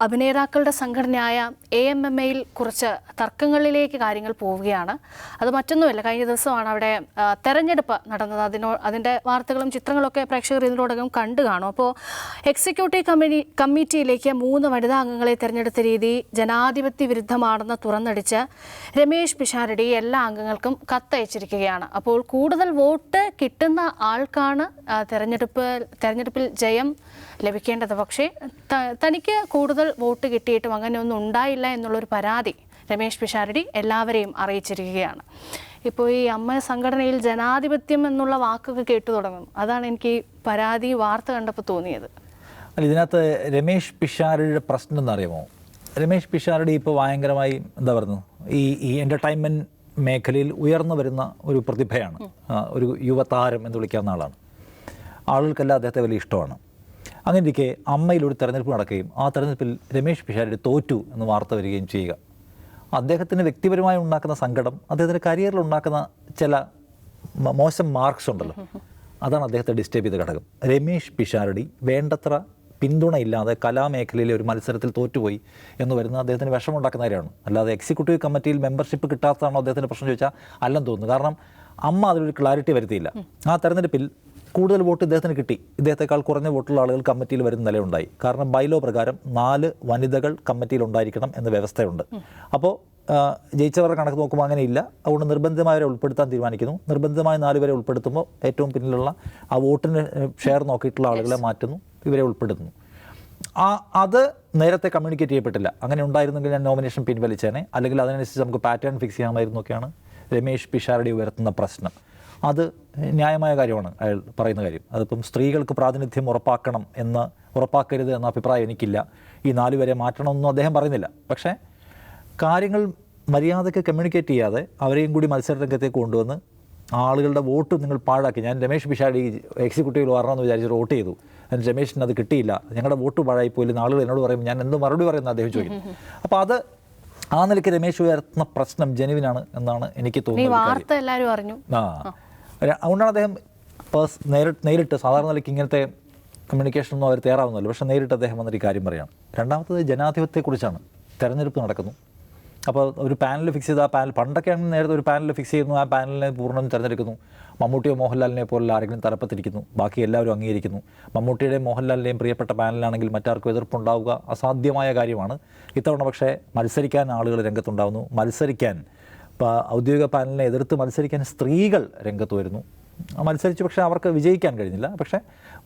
അഭിനേതാക്കളുടെ സംഘടനയായ AMMAയിൽ കുറച്ച് തർക്കങ്ങളിലേക്ക് കാര്യങ്ങൾ പോവുകയാണ്. അത് മറ്റൊന്നുമല്ല, കഴിഞ്ഞ ദിവസമാണ് അവിടെ തെരഞ്ഞെടുപ്പ് നടന്നത്. അതിൻ്റെ വാർത്തകളും ചിത്രങ്ങളൊക്കെ പ്രേക്ഷകർ ഇതിനോടകം കണ്ടു കാണും. അപ്പോൾ എക്സിക്യൂട്ടീവ് കമ്മിറ്റിയിലേക്ക് 3 വനിതാ അംഗങ്ങളെ തിരഞ്ഞെടുത്ത രീതി ജനാധിപത്യ വിരുദ്ധമാണെന്ന് തുറന്നടിച്ച് രമേശ് പിഷാരടി എല്ലാ അംഗങ്ങൾക്കും കത്തയച്ചിരിക്കുകയാണ്. അപ്പോൾ കൂടുതൽ വോട്ട് കിട്ടുന്ന ആൾക്കാണ് തെരഞ്ഞെടുപ്പിൽ ജയം ലഭിക്കേണ്ടത്. പക്ഷേ തനിക്ക് കൂടുതൽ വോട്ട് കിട്ടിയിട്ടും അങ്ങനെയൊന്നും ഉണ്ടായില്ല എന്നുള്ളൊരു പരാതി രമേശ് പിഷാരടി എല്ലാവരെയും അറിയിച്ചിരിക്കുകയാണ്. ഇപ്പോൾ ഈ അമ്മ സംഘടനയിൽ ജനാധിപത്യം എന്നുള്ള വാക്കൊക്കെ കേട്ടു തുടങ്ങും. അതാണ് എനിക്ക് ഈ പരാതി വാർത്ത കണ്ടപ്പോൾ തോന്നിയത്. ഇതിനകത്ത് രമേശ് പിഷാരടിയുടെ പ്രശ്നം എന്നറിയാമോ? രമേശ് പിഷാരടി ഇപ്പോൾ ഭയങ്കരമായി എന്താ പറയുന്നത്, ഈ എൻ്റർടൈൻമെൻറ്റ് മേഖലയിൽ ഉയർന്നു വരുന്ന ഒരു പ്രതിഭയാണ്. ഒരു യുവതാരം എന്ന് വിളിക്കാവുന്ന ആളാണ്. ആളുകൾക്കെല്ലാം അദ്ദേഹത്തെ വലിയ ഇഷ്ടമാണ്. അങ്ങനെ ഇരിക്കെ അമ്മയിലൊരു തെരഞ്ഞെടുപ്പ് നടക്കുകയും ആ തെരഞ്ഞെടുപ്പിൽ രമേശ് പിഷാരടി തോറ്റു എന്ന് വാർത്ത വരികയും ചെയ്യുക, അദ്ദേഹത്തിന് വ്യക്തിപരമായി ഉണ്ടാക്കുന്ന സങ്കടം, അദ്ദേഹത്തിൻ്റെ കരിയറിൽ ഉണ്ടാക്കുന്ന ചില മോശം മാർക്സ് ഉണ്ടല്ലോ, അതാണ് അദ്ദേഹത്തെ ഡിസ്റ്റർബ് ചെയ്ത ഘടകം. രമേശ് പിഷാരടി വേണ്ടത്ര പിന്തുണയില്ലാതെ കലാമേഖലയിലെ ഒരു മത്സരത്തിൽ തോറ്റുപോയി എന്ന് വരുന്നത് അദ്ദേഹത്തിന് വിഷമമുണ്ടാക്കുന്ന കാര്യമാണ്. അല്ലാതെ എക്സിക്യൂട്ടീവ് കമ്മിറ്റിയിൽ മെമ്പർഷിപ്പ് കിട്ടാത്തതാണോ അദ്ദേഹത്തിൻ്റെ പ്രശ്നം ചോദിച്ചാൽ അല്ലെന്ന് തോന്നുന്നു. കാരണം അമ്മ അതിലൊരു ക്ലാരിറ്റി വരുത്തിയില്ല. ആ തെരഞ്ഞെടുപ്പിൽ കൂടുതൽ വോട്ട് ഇദ്ദേഹത്തിന് കിട്ടി. ഇദ്ദേഹത്തെക്കാൾ കുറഞ്ഞ വോട്ടുള്ള ആളുകൾ കമ്മിറ്റിയിൽ വരുന്ന നിലയുണ്ടായി. കാരണം ബൈലോ പ്രകാരം 4 വനിതകൾ കമ്മിറ്റിയിൽ ഉണ്ടായിരിക്കണം എന്ന വ്യവസ്ഥയുണ്ട്. അപ്പോൾ ജയിച്ചവരുടെ കണക്ക് നോക്കുമ്പോൾ അങ്ങനെയില്ല. അതുകൊണ്ട് നിർബന്ധിതമായവരെ ഉൾപ്പെടുത്താൻ തീരുമാനിക്കുന്നു. നിർബന്ധിതമായ 4 പേരെ ഉൾപ്പെടുത്തുമ്പോൾ ഏറ്റവും പിന്നിലുള്ള ആ വോട്ടിന് ഷെയർ നോക്കിയിട്ടുള്ള ആളുകളെ മാറ്റുന്നു, ഇവരെ ഉൾപ്പെടുത്തുന്നു. അത് നേരത്തെ കമ്മ്യൂണിക്കേറ്റ് ചെയ്യപ്പെട്ടില്ല. അങ്ങനെ ഉണ്ടായിരുന്നെങ്കിൽ ഞാൻ നോമിനേഷൻ പിൻവലിച്ചേനെ, അല്ലെങ്കിൽ അതിനനുസരിച്ച് നമുക്ക് പാറ്റേൺ ഫിക്സ് ചെയ്യാമായിരുന്നു എന്നൊക്കെയാണ് രമേശ് പിഷാരടി ഉയർത്തുന്ന പ്രശ്നം. അത് ന്യായമായ കാര്യമാണ് അയാൾ പറയുന്ന കാര്യം. അതിപ്പം സ്ത്രീകൾക്ക് പ്രാതിനിധ്യം ഉറപ്പാക്കരുത് എന്ന അഭിപ്രായം എനിക്കില്ല. ഈ 4 പേരെ മാറ്റണമെന്നൊന്നും അദ്ദേഹം പറയുന്നില്ല. പക്ഷേ കാര്യങ്ങൾ മര്യാദയ്ക്ക് കമ്മ്യൂണിക്കേറ്റ് ചെയ്യാതെ അവരെയും കൂടി മത്സരരംഗത്തേക്ക് കൊണ്ടുവന്ന് ആളുകളുടെ വോട്ട് നിങ്ങൾ പാഴാക്കി. ഞാൻ രമേശ് പിഷാരടി എക്സിക്യൂട്ടീവിൽ വരണമെന്ന് വിചാരിച്ച് വോട്ട് ചെയ്തു, എന്നിട്ട് രമേശിന് അത് കിട്ടിയില്ല, ഞങ്ങളുടെ വോട്ട് പാഴായിപ്പോയില്ലെന്ന് ആളുകൾ എന്നോട് പറയുമ്പോൾ ഞാൻ എന്ത് മറുപടി പറയുന്നത് അദ്ദേഹം ചോദിക്കുന്നു. അപ്പോൾ അത് ആ നിലയ്ക്ക് രമേശ് ഉയർത്തുന്ന പ്രശ്നം ജെനുവിനാണ് എന്നാണ് എനിക്ക് തോന്നുന്നത്. അതുകൊണ്ടാണ് അദ്ദേഹം നേരിട്ട് സാധാരണ നിലയ്ക്ക് ഇങ്ങനത്തെ കമ്മ്യൂണിക്കേഷനൊന്നും അവർ തയ്യാറാവുന്നല്ലോ, പക്ഷേ നേരിട്ട് അദ്ദേഹം വന്നൊരു കാര്യം പറയുകയാണ്. രണ്ടാമത്തത് ജനാധിപത്യത്തെക്കുറിച്ചാണ്. തെരഞ്ഞെടുപ്പ് നടക്കുന്നു. അപ്പോൾ ഒരു പാനൽ ഫിക്സ് ചെയ്ത് ആ പാനൽ, പണ്ടൊക്കെയാണ് നേരത്തെ ഒരു പാനൽ ഫിക്സ് ചെയ്യുന്നു, ആ പാനലിനെ പൂർണ്ണം തിരഞ്ഞെടുക്കുന്നു. മമ്മൂട്ടിയോ മോഹൻലാലിനെ പോലുള്ള ആരെങ്കിലും തലപ്പത്തിരിക്കുന്നു, ബാക്കി എല്ലാവരും അംഗീകരിക്കുന്നു. മമ്മൂട്ടിയുടെയും മോഹൻലാലിൻ്റെയും പ്രിയപ്പെട്ട പാനലാണെങ്കിൽ മറ്റാർക്കും എതിർപ്പുണ്ടാവുക അസാധ്യമായ കാര്യമാണ്. ഇത്തവണ പക്ഷേ മത്സരിക്കാൻ ആളുകൾ രംഗത്തുണ്ടാകുന്നു. മത്സരിക്കാൻ ഔദ്യോഗിക പാനലിനെ എതിർത്ത് മത്സരിക്കാൻ സ്ത്രീകൾ രംഗത്ത് വരുന്നു. മത്സരിച്ച് പക്ഷേ അവർക്ക് വിജയിക്കാൻ കഴിഞ്ഞില്ല. പക്ഷേ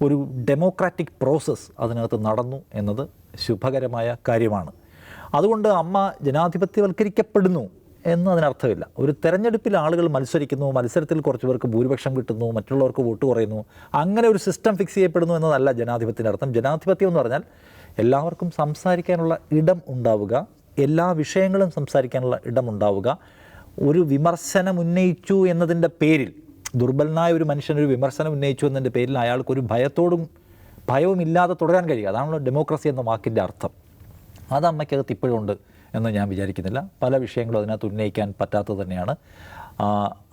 ഒരു ഡെമോക്രാറ്റിക് പ്രോസസ്സ് അതിനകത്ത് നടന്നു എന്നത് ശുഭകരമായ കാര്യമാണ്. അതുകൊണ്ട് അമ്മ ജനാധിപത്യവൽക്കരിക്കപ്പെടുന്നു എന്ന് അതിനർത്ഥമില്ല. ഒരു തെരഞ്ഞെടുപ്പിൽ ആളുകൾ മത്സരിക്കുന്നു, മത്സരത്തിൽ കുറച്ച് പേർക്ക് ഭൂരിപക്ഷം കിട്ടുന്നു, മറ്റുള്ളവർക്ക് വോട്ട് കുറയുന്നു, അങ്ങനെ ഒരു സിസ്റ്റം ഫിക്സ് ചെയ്യപ്പെടുന്നു എന്നതല്ല ജനാധിപത്യത്തിൻ്റെ അർത്ഥം. ജനാധിപത്യം എന്ന് പറഞ്ഞാൽ എല്ലാവർക്കും സംസാരിക്കാനുള്ള ഇടം ഉണ്ടാവുക, എല്ലാ വിഷയങ്ങളും സംസാരിക്കാനുള്ള ഇടം ഉണ്ടാവുക. ഒരു വിമർശനം ഉന്നയിച്ചു എന്നതിൻ്റെ പേരിൽ, ദുർബലനായ ഒരു മനുഷ്യനൊരു വിമർശനം ഉന്നയിച്ചു എന്നതിൻ്റെ പേരിൽ അയാൾക്കൊരു ഭയവുമില്ലാതെ തുടരാൻ കഴിയുക. അതാണല്ലോ ഡെമോക്രസി എന്ന വാക്കിൻ്റെ അർത്ഥം. അത് അമ്മയ്ക്കകത്ത് ഇപ്പോഴും ഉണ്ട് എന്ന് ഞാൻ വിചാരിക്കുന്നില്ല. പല വിഷയങ്ങളും അതിനകത്ത് ഉന്നയിക്കാൻ പറ്റാത്തത് തന്നെയാണ്.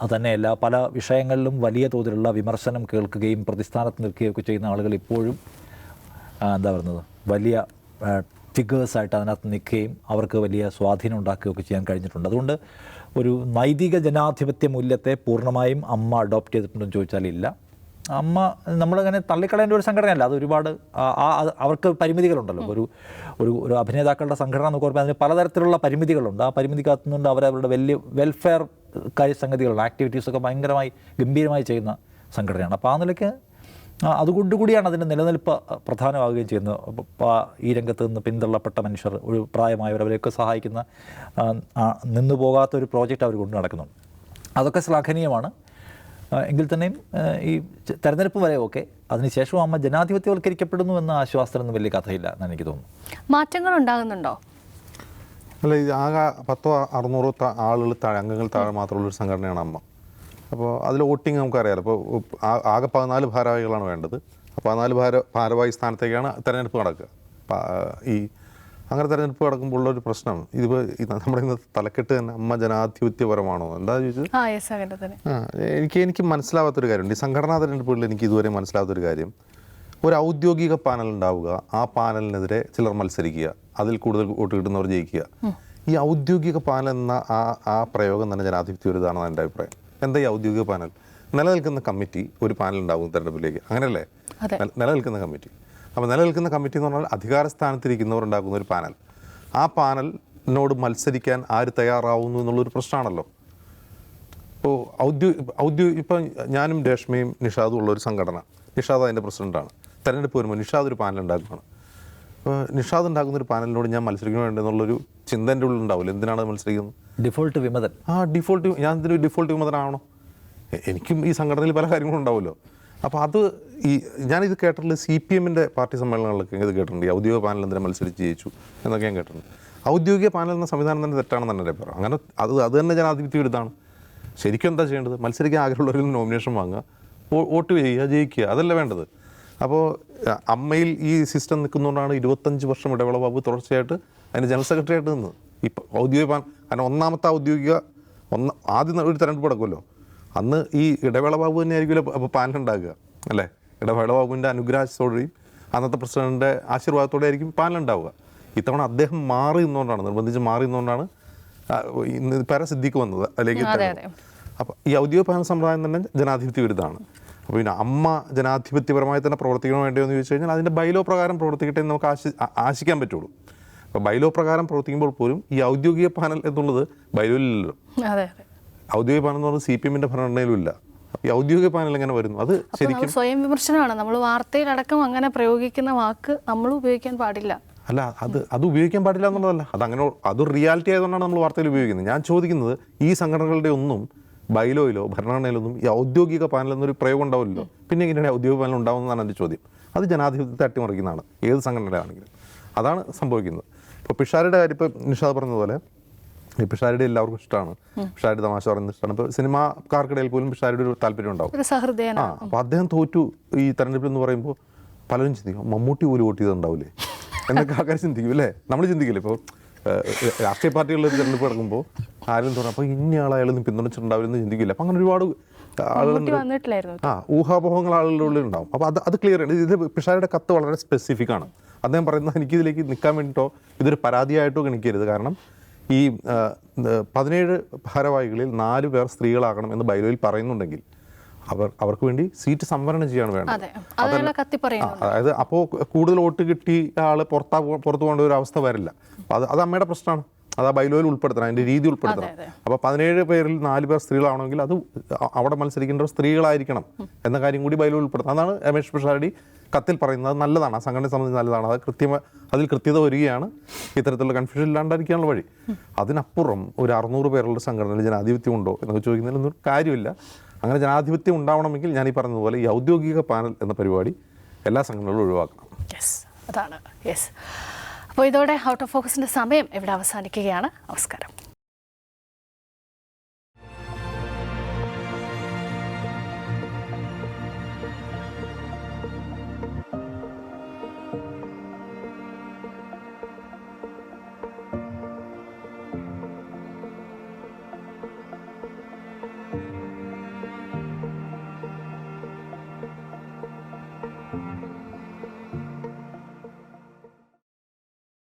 അതുതന്നെയല്ല, പല വിഷയങ്ങളിലും വലിയ തോതിലുള്ള വിമർശനം കേൾക്കുകയും പ്രതിസ്ഥാനത്ത് നിൽക്കുകയൊക്കെ ചെയ്യുന്ന ആളുകൾ ഇപ്പോഴും എന്താ പറയുന്നത്, വലിയ ഫിഗേഴ്സായിട്ട് അതിനകത്ത് നിൽക്കുകയും അവർക്ക് വലിയ സ്വാധീനം ഉണ്ടാക്കുകയൊക്കെ ചെയ്യാൻ കഴിഞ്ഞിട്ടുണ്ട്. അതുകൊണ്ട് ഒരു നൈതിക ജനാധിപത്യ മൂല്യത്തെ പൂർണ്ണമായും അമ്മ അഡോപ്റ്റ് ചെയ്തിട്ടുണ്ടെന്ന് ചോദിച്ചാൽ ഇല്ല. അമ്മ നമ്മളങ്ങനെ തള്ളിക്കളയേണ്ട ഒരു സംഘടനയല്ല. അത് ഒരുപാട് അവർക്ക് പരിമിതികളുണ്ടല്ലോ. ഒരു അഭിനേതാക്കളുടെ സംഘടന എന്ന് പറയുമ്പോൾ അതിന് പലതരത്തിലുള്ള പരിമിതികളുണ്ട്. ആ പരിമിതിക്കകത്തുനിന്നുകൊണ്ട് അവരവരുടെ വലിയ വെൽഫെയർ സംഗതികളുണ്ട്, ആക്ടിവിറ്റീസൊക്കെ ഭയങ്കരമായി ഗംഭീരമായി ചെയ്യുന്ന സംഘടനയാണ്. അപ്പോൾ ആ നിലയ്ക്ക് അതുകൊണ്ടുകൂടിയാണ് അതിൻ്റെ നിലനിൽപ്പ് പ്രധാനമാവുകയും ചെയ്യുന്നത്. ഈ രംഗത്ത് നിന്ന് പിന്തള്ളപ്പെട്ട മനുഷ്യർ, ഒരു പ്രായമായവർ, അവരെയൊക്കെ സഹായിക്കുന്ന നിന്നു പോകാത്ത ഒരു പ്രോജക്റ്റ് അവർ കൊണ്ടു നടക്കുന്നുണ്ട്. അതൊക്കെ ശ്ലാഘനീയമാണ്. എങ്കിൽ തന്നെയും ഈ തെരഞ്ഞെടുപ്പ് വരെ ഓക്കെ, അതിനുശേഷം അമ്മ ജനാധിപത്യവൽക്കരിക്കപ്പെടുന്നു എന്ന ആശ്വാസത്തിനൊന്നും വലിയ കഥയില്ല എന്നാണ് എനിക്ക് തോന്നുന്നു. മാറ്റങ്ങൾ ഉണ്ടാകുന്നുണ്ടോ? അല്ല, ഇത് ആകെ 100-600 ആളുകൾ അംഗങ്ങൾ താഴെ മാത്രമുള്ളൊരു സംഘടനയാണ് അമ്മ. അപ്പോൾ അതിൽ വോട്ടിങ് നമുക്കറിയാമല്ലോ. അപ്പോൾ ആകെ 14 ഭാരവാഹികളാണ് വേണ്ടത്. അപ്പോൾ 14 ഭാരവാഹി സ്ഥാനത്തേക്കാണ് തെരഞ്ഞെടുപ്പ് നടക്കുക. ഈ അങ്ങനെ തെരഞ്ഞെടുപ്പ് നടക്കുമ്പോൾ ഉള്ള ഒരു പ്രശ്നം ഇതിപ്പോൾ നമ്മുടെ ഇന്ന് തലക്കെട്ട് തന്നെ അമ്മ ജനാധിപത്യപരമാണോ എന്താ ചോദിച്ചത്? അങ്ങനെ തന്നെ. എനിക്ക് മനസ്സിലാവാത്തൊരു കാര്യമുണ്ട് ഈ സംഘടനാ തെരഞ്ഞെടുപ്പുകളിൽ. എനിക്ക് ഇതുവരെ മനസ്സിലാവാത്തൊരു കാര്യം, ഒരു ഔദ്യോഗിക പാനൽ ഉണ്ടാവുക, ആ പാനലിനെതിരെ ചിലർ മത്സരിക്കുക, അതിൽ കൂടുതൽ വോട്ട് കിട്ടുന്നവർ ജയിക്കുക. ഈ ഔദ്യോഗിക പാനൽ എന്ന ആ പ്രയോഗം തന്നെ ജനാധിപത്യ ഒരു ഇതാണെന്ന് എൻ്റെ അഭിപ്രായം. എന്താ ഈ ഔദ്യോഗിക പാനൽ? നിലനിൽക്കുന്ന കമ്മിറ്റി ഒരു പാനൽ ഉണ്ടാകും തെരഞ്ഞെടുപ്പിലേക്ക്, അങ്ങനെയല്ലേ? നിലനിൽക്കുന്ന കമ്മിറ്റി. അപ്പോൾ നിലനിൽക്കുന്ന കമ്മിറ്റി എന്ന് പറഞ്ഞാൽ അധികാര സ്ഥാനത്തിരിക്കുന്നവർ ഉണ്ടാക്കുന്ന ഒരു പാനൽ. ആ പാനലിനോട് മത്സരിക്കാൻ ആര് തയ്യാറാവുന്നു എന്നുള്ളൊരു പ്രശ്നമാണല്ലോ. ഇപ്പോൾ ഇപ്പം ഞാനും രേഷ്മയും നിഷാദും ഉള്ളൊരു സംഘടന, നിഷാദ് അതിൻ്റെ പ്രസിഡൻ്റാണ്. തെരഞ്ഞെടുപ്പ് വരുമ്പോൾ നിഷാദ് ഒരു പാനൽ ഉണ്ടാക്കുകയാണ്. അപ്പോൾ നിഷാദ് ഉണ്ടാക്കുന്ന ഒരു പാനലിനോട് ഞാൻ മത്സരിക്കണം വേണ്ടെന്നുള്ളൊരു ചിന്ത എൻ്റെ ഉള്ളിൽ ഉണ്ടാവില്ല. എന്തിനാണ് മത്സരിക്കുന്നത്? ഡിഫോൾട്ട് വിമതൻ. ഞാൻ ഇതിന് ഡിഫോൾട്ട് വിമതനാണോ? എനിക്കും ഈ സംഘടനയിൽ പല കാര്യങ്ങളും ഉണ്ടാവുമല്ലോ. അപ്പോൾ അത് ഞാനിത് കേട്ടിട്ടുള്ള CPM പാർട്ടി സമ്മേളനങ്ങളിലൊക്കെ ഇത് കേട്ടിട്ടുണ്ട്. ഈ ഔദ്യോഗിക പാനൽ എന്തിനാ മത്സരിച്ച് ജയിച്ചു എന്നൊക്കെ ഞാൻ കേട്ടിട്ടുണ്ട്. ഔദ്യോഗിക പാനൽ എന്ന സംവിധാനം തന്നെ തെറ്റാണെന്ന് തന്നെ പറയാം. അങ്ങനെ അത് തന്നെ ജനാധിപത്യ ഇതാണ്. ശരിക്കും എന്താ ചെയ്യേണ്ടത്? മത്സരിക്കാൻ ആഗ്രഹമുള്ളവരിൽ നോമിനേഷൻ വാങ്ങുക, വോട്ട് ചെയ്യുക, ജയിക്കുക, അതല്ല വേണ്ടത്. അപ്പോൾ അമ്മയിൽ ഈ സിസ്റ്റം നിൽക്കുന്നതുകൊണ്ടാണ് 25 വർഷം ഇടവേള ബാബു തുടർച്ചയായിട്ട് അതിൻ്റെ ജനറൽ സെക്രട്ടറി ആയിട്ട് നിന്ന്. ഇപ്പം ഔദ്യോഗിക കാരണം ഒന്നാമത്തെ ആദ്യം ഒരു തെരഞ്ഞെടുപ്പ് നടക്കുമല്ലോ, അന്ന് ഈ ഇടവേള ബാബു തന്നെ ആയിരിക്കുമല്ലോ അപ്പോൾ പാനൽ ഉണ്ടാക്കുക, അല്ലേ? ഇടവേള ബാബുവിൻ്റെ അനുഗ്രഹത്തോടെയും അന്നത്തെ പ്രസിഡന്റിൻ്റെ ആശീർവാദത്തോടെ ആയിരിക്കും പാനൽ ഉണ്ടാവുക. ഇത്തവണ അദ്ദേഹം മാറി നിന്നുകൊണ്ടാണ്, നിർബന്ധിച്ച് മാറി നിന്നുകൊണ്ടാണ് പര സിദ്ദിഖ് വന്നത് അല്ലെങ്കിൽ. അപ്പോൾ ഈ ഔദ്യോഗിക പാനൽ സമ്പ്രദായം തന്നെ ജനാധിപത്യ വിരുദ്ധമാണ്. അപ്പോൾ പിന്നെ അമ്മ ജനാധിപത്യപരമായി തന്നെ പ്രവർത്തിക്കണോ വേണ്ടയോ എന്ന് ചോദിച്ചു കഴിഞ്ഞാൽ അതിൻ്റെ ബൈലോ പ്രകാരം പ്രവർത്തിക്കട്ടെ എന്ന് നമുക്ക് ആശിക്കാൻ പറ്റുള്ളൂ. അപ്പോൾ ബൈലോ പ്രകാരം പ്രവർത്തിക്കുമ്പോൾ പോലും ഈ ഔദ്യോഗിക പാനൽ എന്നുള്ളത് ബൈലോയിലല്ലോ. ഔദ്യോഗിക പാനൽ എന്ന് പറഞ്ഞാൽ CPM ഭരണഘടനയിലും ഇല്ല. ഈ ഔദ്യോഗിക പാനൽ എങ്ങനെ വരുന്നു? അത് ശരിക്കും സ്വയം വിമർശനമാണ്. നമ്മൾ വാർത്തയിലടക്കം അങ്ങനെ പ്രയോഗിക്കുന്ന വാക്ക് നമ്മൾ ഉപയോഗിക്കാൻ പാടില്ല. അല്ല, അത് ഉപയോഗിക്കാൻ പാടില്ല എന്നുള്ളതല്ല, അതൊരു റിയാലിറ്റി ആയതുകൊണ്ടാണ് നമ്മൾ വാർത്തയിൽ ഉപയോഗിക്കുന്നത്. ഞാൻ ചോദിക്കുന്നത്, ഈ സംഘടനകളുടെ ഒന്നും ബൈലോയിലോ ഭരണഘടനയിലൊന്നും ഈ ഔദ്യോഗിക പാനൽ എന്നൊരു പ്രയോഗം ഉണ്ടാവില്ലല്ലോ. പിന്നെ ഇങ്ങനെയാണ് ഔദ്യോഗിക പാനൽ ഉണ്ടാവുന്നതാണ് എൻ്റെ ചോദ്യം. അത് ജനാധിപത്യത്തെ അട്ടിമറിക്കുന്നതാണ്, ഏത് സംഘടനയിലാണെങ്കിലും അതാണ് സംഭവിക്കുന്നത്. ഇപ്പോൾ പിഷാരിയുടെ കാര്യം ഇപ്പോൾ നിഷാദ് പറഞ്ഞതുപോലെ, ഈ പിഷാരിയുടെ എല്ലാവർക്കും ഇഷ്ടമാണ്, പിഷാരി തമാശ പറയുന്നത് ഇഷ്ടമാണ്. ഇപ്പോൾ സിനിമാക്കാർക്കിടയിൽ പോലും പിഷാരിയുടെ ഒരു താല്പര്യം ഉണ്ടാവും. അപ്പോൾ അദ്ദേഹം തോറ്റു ഈ തെരഞ്ഞെടുപ്പിൽ എന്ന് പറയുമ്പോൾ പലരും ചിന്തിക്കും, മമ്മൂട്ടി പോലും വോട്ട് ചെയ്തിട്ടുണ്ടാവില്ലേ എന്നൊക്കെ ആൾക്കാർ ചിന്തിക്കും, അല്ലേ? നമ്മൾ ചിന്തിക്കില്ലേ? ഇപ്പോൾ രാഷ്ട്രീയ പാർട്ടികളിൽ തെരഞ്ഞെടുപ്പ് നടക്കുമ്പോൾ ആരും തോന്നുന്നു അപ്പോൾ ഇന്നയാളായാലും പിന്തുണച്ചിട്ടുണ്ടാവില്ലെന്ന് ചിന്തിക്കില്ല. അപ്പം അങ്ങനെ ഒരുപാട് ആളുകൾ ഊഹാപോഹങ്ങൾ ആളുകളുടെ ഉള്ളിൽ ഉണ്ടാവും. അപ്പോൾ അത് ക്ലിയർ ആണ്. ഇത് പിഷാരിയുടെ കത്ത് വളരെ സ്പെസിഫിക് ആണ്. അദ്ദേഹം പറയുന്നത്, എനിക്കിതിലേക്ക് നിൽക്കാൻ വേണ്ടിയിട്ടോ ഇതൊരു പരാതിയായിട്ടോ ഗണിക്കരുത്. കാരണം ഈ 17 ഭാരവാഹികളിൽ 4 പേർ സ്ത്രീകളാകണം എന്ന് ബൈലോയിൽ പറയുന്നുണ്ടെങ്കിൽ അവർക്ക് വേണ്ടി സീറ്റ് സംവരണം ചെയ്യാണ് വേണ്ടത്. അതായത് അപ്പോൾ കൂടുതൽ വോട്ട് കിട്ടി ആൾ പുറത്തു പോകേണ്ട ഒരു അവസ്ഥ വരില്ല. അത് അമ്മയുടെ പ്രശ്നമാണ്. അത് ആ ബൈലോയിൽ ഉൾപ്പെടുത്തണം, അതിൻ്റെ രീതി ഉൾപ്പെടുത്തണം. അപ്പോൾ 17 പേരിൽ 4 പേർ സ്ത്രീകളാണെങ്കിൽ അത് അവിടെ മത്സരിക്കേണ്ടവർ സ്ത്രീകളായിരിക്കണം എന്ന കാര്യം കൂടി ബൈലോയിൽ ഉൾപ്പെടുത്തണം. അതാണ് രമേശ് പിഷാരടി കത്തിൽ പറയുന്നത്. അത് നല്ലതാണ്, ആ സംഘടനയെ സംബന്ധിച്ച് നല്ലതാണ്. അതിൽ കൃത്യത വരികയാണ് ഇത്തരത്തിലുള്ള കൺഫ്യൂഷൻ ഇല്ലാണ്ടിരിക്കാനുള്ള വഴി. അതിനപ്പുറം ഒരു 600 പേരുള്ള സംഘടനയിൽ ജനാധിപത്യം ഉണ്ടോ എന്നൊക്കെ ചോദിക്കുന്നതിലൊന്നും കാര്യമില്ല. അങ്ങനെ ജനാധിപത്യം ഉണ്ടാവണമെങ്കിൽ ഞാൻ ഈ പറഞ്ഞതുപോലെ ഈ ഔദ്യോഗിക പാനൽ എന്ന പരിപാടി എല്ലാ സംഘടനകളും ഒഴിവാക്കണം. അതാണ്. അപ്പോൾ ഇതോടെ ഔട്ട് ഓഫ് ഫോക്കസിൻ്റെ സമയം ഇവിടെ അവസാനിക്കുകയാണ്. നമസ്കാരം.